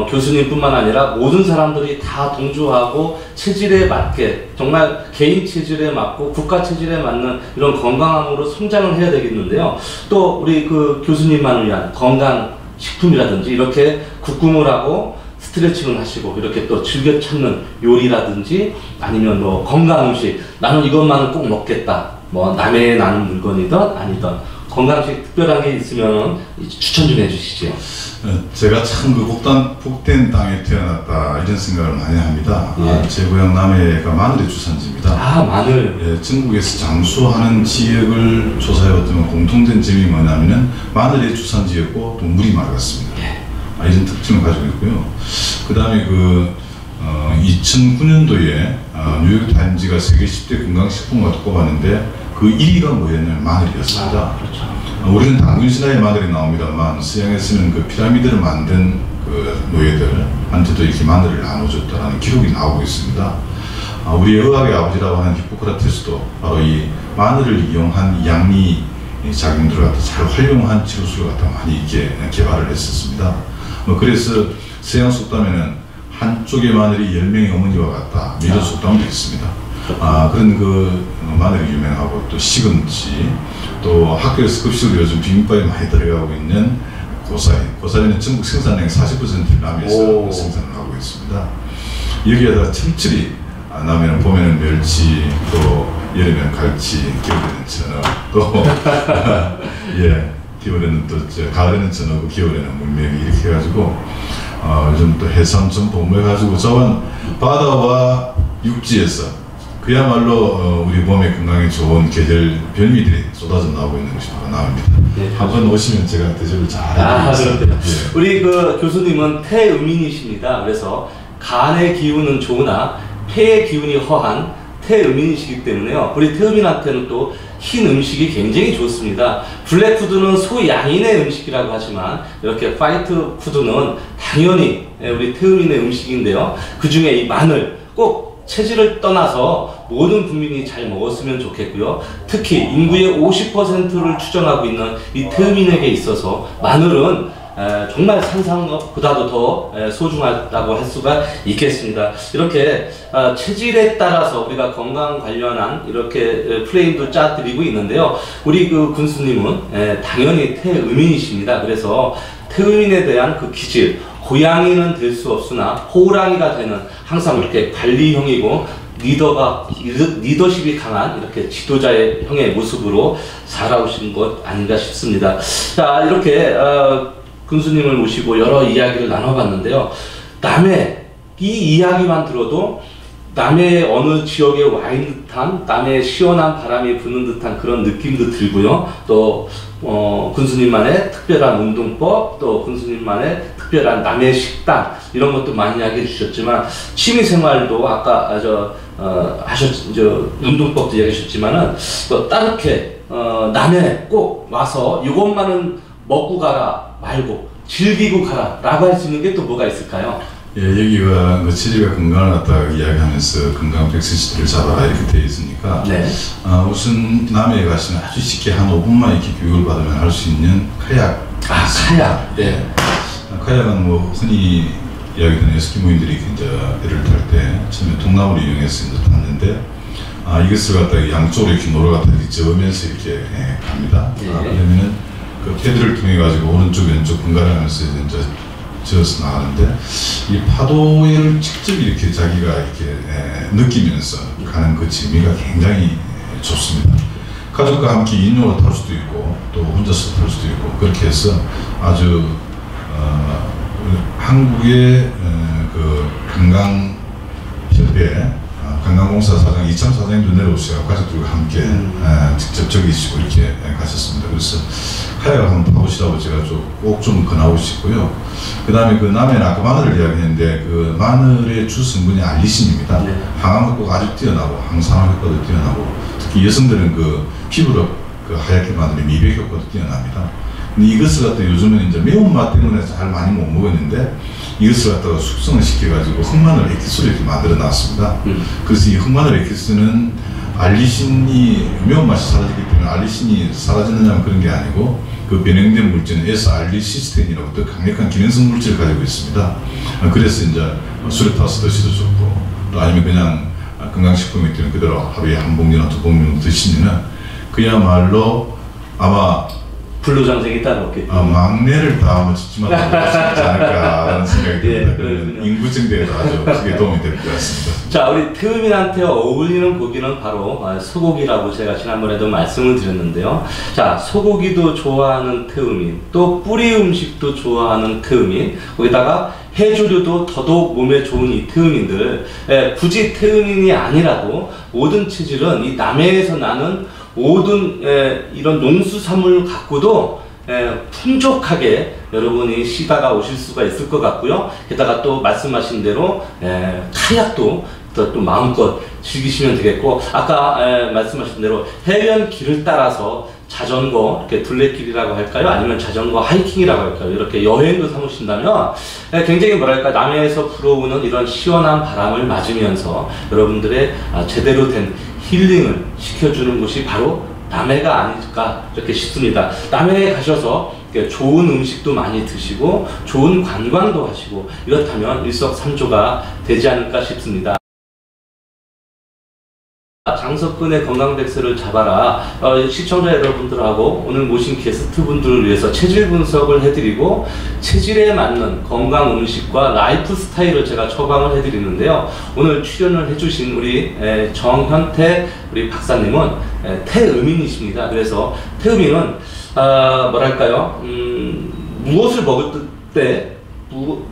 교수님뿐만 아니라 모든 사람들이 다 동조하고 체질에 맞게 정말 개인 체질에 맞고 국가 체질에 맞는 이런 건강함으로 성장을 해야 되겠는데요. 또 우리 그 교수님만을 위한 건강 식품이라든지 이렇게 국궁을 하고 스트레칭을 하시고 이렇게 또 즐겨 찾는 요리라든지 아니면 뭐 건강 음식 나는 이것만은 꼭 먹겠다 뭐 남의 나는 물건이든 아니든 건강식 특별한 게 있으면 추천 좀 해주시죠. 제가 참 그 복된 땅에 태어났다 이런 생각을 많이 합니다. 예. 제 고향 남해가 마늘의 주산지입니다. 마늘. 예, 전국에서 장수하는 지역을 조사해봤더니 공통된 점이 뭐냐면은 마늘의 주산지였고 또 물이 맑았습니다. 예. 이런 특징을 가지고 있고요. 그 다음에 2009년도에 뉴욕타임즈가 세계 10대 건강식품을 꼽았는데 그 1위가 뭐였냐면 마늘이었습니다. 그렇죠. 우리는 당근신화의 마늘이 나옵니다만 서양에서는 그 피라미드를 만든 그 노예들한테도 이렇게 마늘을 나눠줬다는 기록이 나오고 있습니다. 우리 의학의 아버지라고 하는 히포크라테스도 바로 이 마늘을 이용한 양리 작용들을 갖다 잘 활용한 치료술을 갖다 많이 이렇게 개발을 했었습니다. 그래서 서양 속담에는 한쪽의 마늘이 10명의 어머니와 같다 이런 속담도 있습니다. 그런 그 마늘이 유명하고 또 시금치 또 학교에서 급식으로 요즘 비빔밥에 많이 들어가고 있는 고사리는 전국 생산량의 40%를 남해에서 생산을 하고 있습니다. 여기에다가 철저히 남해는 보면은 멸치 또 여름에는 갈치, 겨울에는 전어, 또 예, 겨울에는 또 가을에는 전어고 겨울에는 물메기 이렇게 해가지고 요즘 또 해삼 전복 뭐 해가지고 저는 바다와 육지에서 그야말로 우리 몸에 건강에 좋은 계절 별미들이 쏟아져 나오고 있는 것이 바로 남해입니다. 네, 한번 오시면 제가 대접을 잘 해드리겠습니다. 예. 우리 그 교수님은 태음인이십니다. 그래서 간의 기운은 좋으나 폐의 기운이 허한 태음인이시기 때문에요. 우리 태음인한테는 또 흰 음식이 굉장히 좋습니다. 블랙푸드는 소양인의 음식이라고 하지만 이렇게 화이트 푸드는 당연히 우리 태음인의 음식인데요. 그 중에 이 마늘 꼭 체질을 떠나서 모든 국민이 잘 먹었으면 좋겠고요. 특히 인구의 50%를 추정하고 있는 이 태음인에게 있어서 마늘은 정말 상상한 것보다도 더 소중하다고 할 수가 있겠습니다. 이렇게 체질에 따라서 우리가 건강 관련한 이렇게 플레임도 짜드리고 있는데요. 우리 그 군수님은 당연히 태음인이십니다. 그래서 태음인에 대한 그 기질, 고양이는 될 수 없으나 호랑이가 되는 항상 이렇게 관리형이고 리더십이 강한 이렇게 지도자의 형의 모습으로 살아오신 것 아닌가 싶습니다. 자, 이렇게 군수님을 모시고 여러 이야기를 나눠봤는데요. 남해, 이 이야기만 들어도 남해의 어느 지역에 와 있는 듯한, 남해의 시원한 바람이 부는 듯한 그런 느낌도 들고요. 또 군수님만의 특별한 운동법, 또 군수님만의 특별한 남해 식당, 이런 것도 많이 이야기해 주셨지만, 취미생활도 아까 운동법도 이야기하셨지만은 또 따르게 남해 꼭 와서 이것만은 먹고 가라 말고 즐기고 가라 라고 할 수 있는 게 또 뭐가 있을까요? 예, 여기가 그 체질과 건강을 갖다가 이야기하면서 건강 백신시대를 잡아라 이렇게 되어 있으니까 네. 우선 남해에 가시면 아주 쉽게 한 5분만 이렇게 교육을 받으면 할 수 있는 카약. 카약. 네. 카약은 뭐 흔히 이야기되는 에스키모인들이 이제 배를 탈 때 처음에 통나무를 이용해서 이제 탔는데 이것을 갖다가 양쪽으로 이렇게 노를 갖다가 이렇게 저으면서 이렇게 갑니다. 그러면은 그 패드를 통해 가지고 오른쪽 왼쪽 번갈아 가면서 이제 저어서 나가는데 이 파도를 직접 이렇게 자기가 이렇게 느끼면서 가는 그 재미가 굉장히 좋습니다. 가족과 함께 인용으로 탈 수도 있고 또 혼자서 탈 수도 있고 그렇게 해서 아주 한국의 그 관광협회 관광공사 사장 이참 사장님도 내려오셔서 가족들과 함께 직접 저기시고 이렇게 가셨습니다. 그래서 카약을 한번 타보시라고 제가 꼭 좀 권하고 싶고요. 그 다음에 그 남해는 아까 마늘을 이야기했는데 그 마늘의 주 성분이 알리신입니다. 네. 항암 효과가 아주 뛰어나고 항산화 효과도 뛰어나고 특히 여성들은 그 피부로 그 하얗게 만드는 미백 효과도 뛰어납니다. 근데 이것을 갖다 요즘은 이제 매운맛 때문에 잘 많이 못 먹었는데 이것을 갖다가 숙성을 시켜가지고 흑마늘 에키스를 이렇게 만들어 놨습니다. 그래서 이 흑마늘 에키스는 알리신이 매운맛이 사라지기 때문에 알리신이 사라지느냐 그런 게 아니고 그 변형된 물질은 S-알리시스텐이라고 또 강력한 기능성 물질을 가지고 있습니다. 그래서 이제 술에 타서 드셔도 좋고 또 아니면 그냥 건강식품이 되면 그대로 하루에 한 봉지나 두 봉지 드시면은 그야말로 아마 불로장생이 따로 없겠죠. 막내를 다 한번 짓지만 못하지 않을까라는 생각이 듭니다. 예, 인구 증대에도 아주 크게 도움이 될 것 같습니다. 자, 우리 태음인한테 어울리는 고기는 바로 소고기라고 제가 지난번에도 말씀을 드렸는데요. 자, 소고기도 좋아하는 태음인, 또 뿌리 음식도 좋아하는 태음인, 거기다가 해조류도 더더욱 몸에 좋은 이 태음인들, 굳이 태음인이 아니라도 모든 체질은 이 남해에서 나는 모든 이런 농수산물 갖고도 풍족하게 여러분이 쉬다가 오실 수가 있을 것 같고요. 게다가 또 말씀하신 대로 카약도 또 마음껏 즐기시면 되겠고, 아까 말씀하신 대로 해변 길을 따라서 자전거, 이렇게 둘레길이라고 할까요? 아니면 자전거 하이킹이라고 할까요? 이렇게 여행도 삼으신다면 굉장히 뭐랄까 남해에서 불어오는 이런 시원한 바람을 맞으면서 여러분들의 제대로 된 힐링을 시켜주는 곳이 바로 남해가 아닐까 이렇게 싶습니다. 남해에 가셔서 좋은 음식도 많이 드시고 좋은 관광도 하시고 이렇다면 일석삼조가 되지 않을까 싶습니다. 장석근의 건강백세를 잡아라. 시청자 여러분들하고 오늘 모신 게스트분들을 위해서 체질 분석을 해드리고 체질에 맞는 건강 음식과 라이프 스타일을 제가 처방을 해드리는데요. 오늘 출연을 해주신 우리 정현태 우리 박사님은 태음인이십니다. 그래서 태음인은 뭐랄까요? 무엇을 먹을 때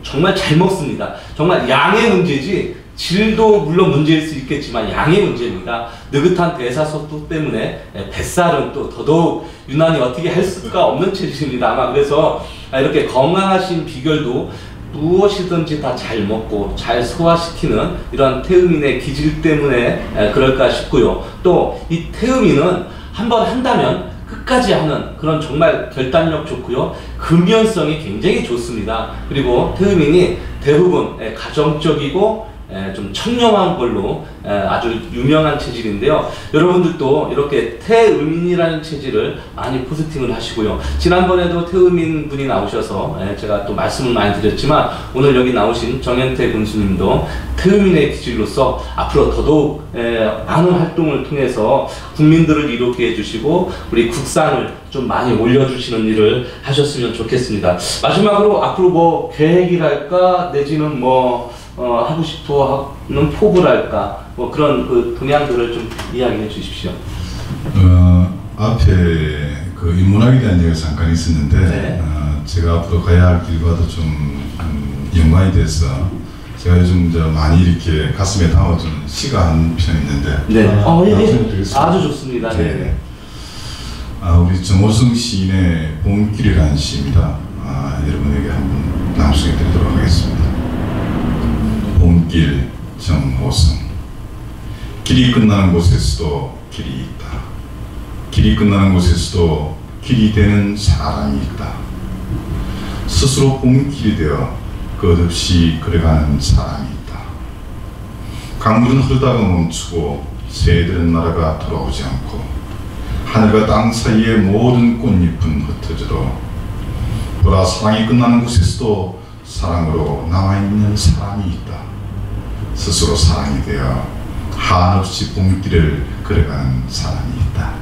정말 잘 먹습니다. 정말 양의 문제지 질도 물론 문제일 수 있겠지만 양의 문제입니다. 느긋한 대사소득 때문에 뱃살은 또 더더욱 유난히 어떻게 할 수가 없는 체질입니다. 아마 그래서 이렇게 건강하신 비결도 무엇이든지 다 잘 먹고 잘 소화시키는 이런 태음인의 기질 때문에 그럴까 싶고요. 또 이 태음인은 한번 한다면 끝까지 하는 그런 정말 결단력 좋고요. 근면성이 굉장히 좋습니다. 그리고 태음인이 대부분 가정적이고 좀 청렴한 걸로 아주 유명한 체질인데요. 여러분들도 이렇게 태음인이라는 체질을 많이 포스팅을 하시고요. 지난번에도 태음인 분이 나오셔서 제가 또 말씀을 많이 드렸지만 오늘 여기 나오신 정현태 군수님도 태음인의 기질로서 앞으로 더더욱 많은 활동을 통해서 국민들을 이롭게 해주시고 우리 국산을 좀 많이 올려주시는 일을 하셨으면 좋겠습니다. 마지막으로 앞으로 뭐 계획이랄까 내지는 뭐 하고 싶어 하는 포부랄까 뭐 그런 그 동향들을 좀 이야기해 주십시오. 앞에 그 인문학에 대한 얘기가 잠깐 있었는데 네. 제가 앞으로 가야 할 길과도 좀 연관이 돼서 제가 요즘 많이 이렇게 가슴에 담아두는 시가 한 편 있는데 네. 아주 좋습니다. 네. 우리 정호승 시인의 봄길이라는 시입니다. 여러분에게 한번 낭송해 드리도록 하겠습니다. 봄길 정호승. 길이 끝나는 곳에서도 길이 있다. 길이 끝나는 곳에서도 길이 되는 사람이 있다. 스스로 봄길이 되어 끝없이 걸어가는 사람이 있다. 강물은 흐르다가 멈추고 새들은 날아가 돌아오지 않고 하늘과 땅 사이의 모든 꽃잎은 흩어져도 보라 사랑이 끝나는 곳에서도 사랑으로 남아있는 사람이 있다. 스스로 사랑이 되어 한없이 봄길을 걸어가는 사람이 있다.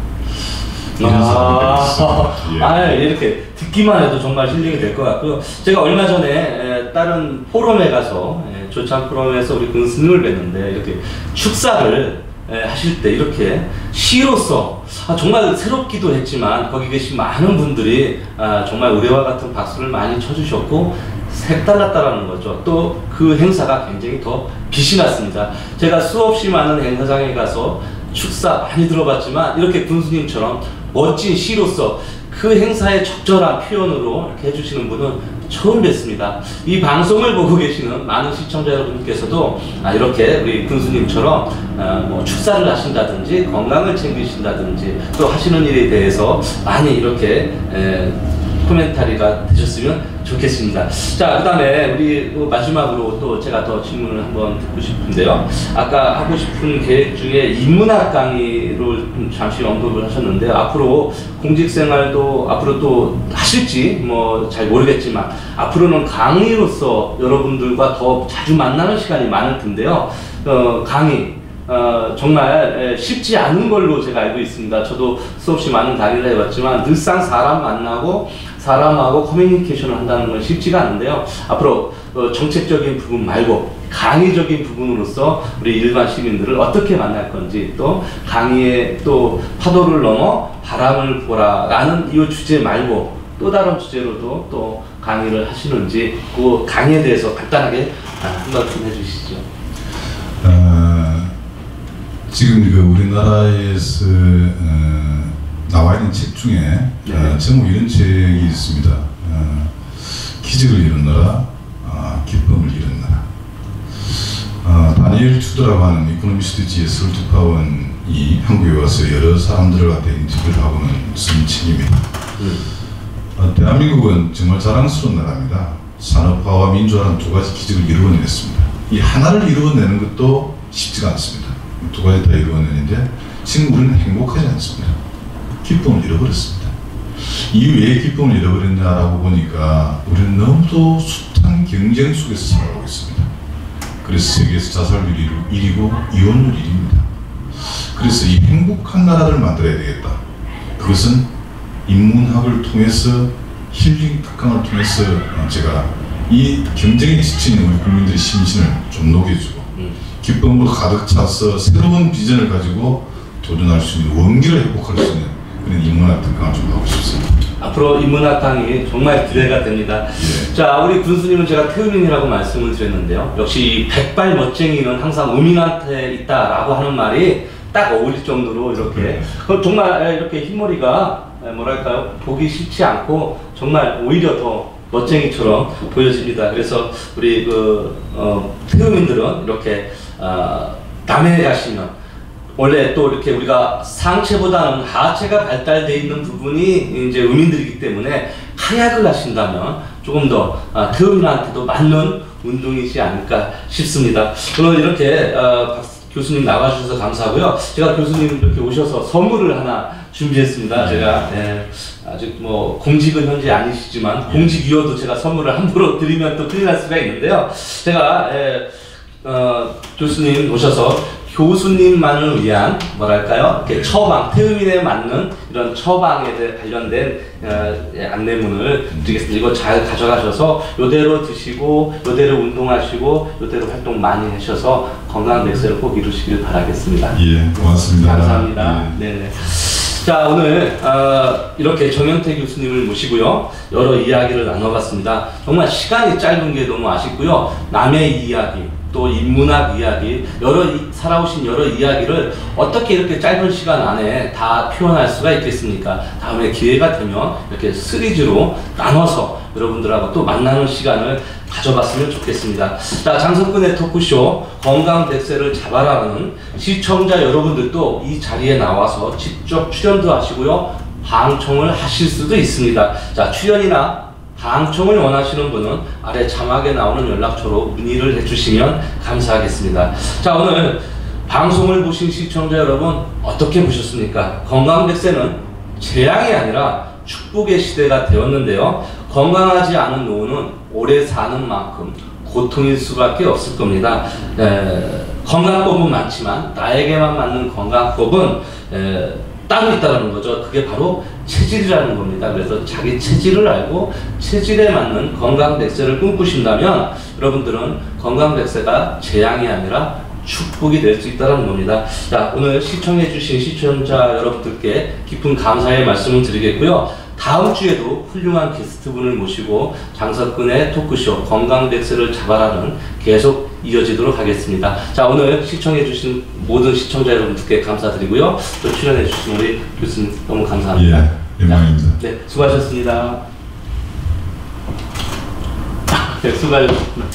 이렇게 듣기만 해도 정말 힐링이 될 것 같고요. 제가 얼마 전에 다른 포럼에 가서 조찬 포럼에서 우리 군수님을 뵀는데 이렇게 축사를 하실 때 이렇게 시로서 정말 새롭기도 했지만 거기 계신 많은 분들이 정말 의뢰와 같은 박수를 많이 쳐주셨고 색달랐다라는 거죠. 또 그 행사가 굉장히 더 빛이 났습니다. 제가 수없이 많은 행사장에 가서 축사 많이 들어봤지만 이렇게 군수님처럼 멋진 시로서 그 행사의 적절한 표현으로 이렇게 해주시는 분은 처음 뵀습니다. 이 방송을 보고 계시는 많은 시청자 여러분께서도 이렇게 우리 군수님처럼 뭐 축사를 하신다든지 건강을 챙기신다든지 또 하시는 일에 대해서 많이 이렇게 코멘타리가 되셨으면 좋겠습니다. 자, 그 다음에 우리 마지막으로 또 제가 더 질문을 한번 듣고 싶은데요. 아까 하고 싶은 계획 중에 인문학 강의를 좀 잠시 언급을 하셨는데 앞으로 공직생활도 앞으로 또 하실지 뭐 잘 모르겠지만 앞으로는 강의로서 여러분들과 더 자주 만나는 시간이 많을 텐데요. 강의 정말 쉽지 않은 걸로 제가 알고 있습니다. 저도 수없이 많은 강의를 해봤지만 늘상 사람 만나고 사람하고 커뮤니케이션을 한다는 건 쉽지가 않은데요. 앞으로 정책적인 부분 말고 강의적인 부분으로서 우리 일반 시민들을 어떻게 만날 건지 또 강의의 또 파도를 넘어 바람을 보라라는 이 주제 말고 또 다른 주제로도 또 강의를 하시는지 그 강의에 대해서 간단하게 한번 좀 해주시죠. 지금 그 우리나라에서 나와 있는 책 중에 제목 이런 책이 있습니다. 기적을 이루느라 기쁨을 이루느라. 다니엘 투더라고 하는 이코노미스트 지의 설투파원이 한국에 와서 여러 사람들을 갖다 인터뷰를 하고는 쓴 책입니다. 대한민국은 정말 자랑스러운 나라입니다. 산업화와 민주화라는 두 가지 기적을 이루어냈습니다. 이 하나를 이루어내는 것도 쉽지가 않습니다. 두 가지 다 이루어내는데 지금 우리는 행복하지 않습니다. 기쁨을 잃어버렸습니다. 이게 왜 기쁨을 잃어버렸냐라고 보니까 우리는 너무도 숱한 경쟁 속에서 살아가고 있습니다. 그래서 세계에서 자살률이 1위고 이혼율 1위입니다. 그래서 이 행복한 나라를 만들어야 되겠다. 그것은 인문학을 통해서 힐링 특강을 통해서 제가 이 경쟁에 지친 우리 국민들의 심신을 좀 녹여주고 기쁨으로 가득 차서 새로운 비전을 가지고 도전할 수 있는 원기를 회복할 수 있는 그런 인문학 특강을 좀 하고 싶습니다. 앞으로 인문학강이 정말 기대가 됩니다. 예. 자, 우리 군수님은 제가 태음인이라고 말씀을 드렸는데요. 역시 백발 멋쟁이는 항상 음인한테 있다라고 하는 말이 딱 어울릴 정도로 이렇게 정말 이렇게 흰머리가 뭐랄까요, 보기 싫지 않고 정말 오히려 더 멋쟁이처럼 보여집니다. 그래서 우리 태음인들은 이렇게 남해 가시면 원래 또 이렇게 우리가 상체보다는 하체가 발달되어 있는 부분이 이제 음인들이기 때문에 카약을 하신다면 조금 더 태음인한테도 맞는 운동이지 않을까 싶습니다. 오늘 이렇게 교수님 나와주셔서 감사하고요. 제가 교수님 이렇게 오셔서 선물을 하나 준비했습니다. 제가 아직 뭐 공직은 현재 아니시지만 공직이어도 제가 선물을 함부로 드리면 또 큰일 날 수가 있는데요. 제가 교수님 오셔서 교수님만을 위한 뭐랄까요, 이렇게 처방, 태음인에 맞는 이런 처방에 대해 관련된 안내문을 드리겠습니다. 이거 잘 가져가셔서 요대로 드시고 요대로 운동하시고 요대로 활동 많이 하셔서 건강한 백세를 꼭 이루시길 바라겠습니다. 예, 고맙습니다. 감사합니다. 예. 네네. 자, 오늘 이렇게 정현태 교수님을 모시고요, 여러 이야기를 나눠봤습니다. 정말 시간이 짧은 게 너무 아쉽고요. 남의 이야기, 또 인문학 이야기, 살아오신 여러 이야기를 어떻게 이렇게 짧은 시간 안에 다 표현할 수가 있겠습니까? 다음에 기회가 되면 이렇게 시리즈로 나눠서 여러분들하고 또 만나는 시간을 가져봤으면 좋겠습니다. 자, 장석근의 토크쇼 건강 백세를 잡아라는 시청자 여러분들도 이 자리에 나와서 직접 출연도 하시고요, 방청을 하실 수도 있습니다. 자, 출연이나 방청을 원하시는 분은 아래 자막에 나오는 연락처로 문의를 해주시면 감사하겠습니다. 자, 오늘 방송을 보신 시청자 여러분 어떻게 보셨습니까? 건강 백세는 재앙이 아니라 축복의 시대가 되었는데요. 건강하지 않은 노후는 오래 사는 만큼 고통일 수밖에 없을 겁니다. 건강법은 많지만 나에게만 맞는 건강법은 따로 있다는 거죠. 그게 바로 체질이라는 겁니다. 그래서 자기 체질을 알고 체질에 맞는 건강 백세를 꿈꾸신다면 여러분들은 건강 백세가 재앙이 아니라 축복이 될 수 있다는 겁니다. 자, 오늘 시청해주신 시청자 여러분들께 깊은 감사의 말씀을 드리겠고요. 다음 주에도 훌륭한 게스트분을 모시고 장석근의 토크쇼 건강 백세를 잡아라는 계속 이어지도록 하겠습니다. 자, 오늘 시청해주신 모든 시청자 여러분들께 감사드리고요. 또 출연해주신 우리 교수님 너무 감사합니다. 예, 영광입니다. 네, 수고하셨습니다. 네, 수고하셨습니다.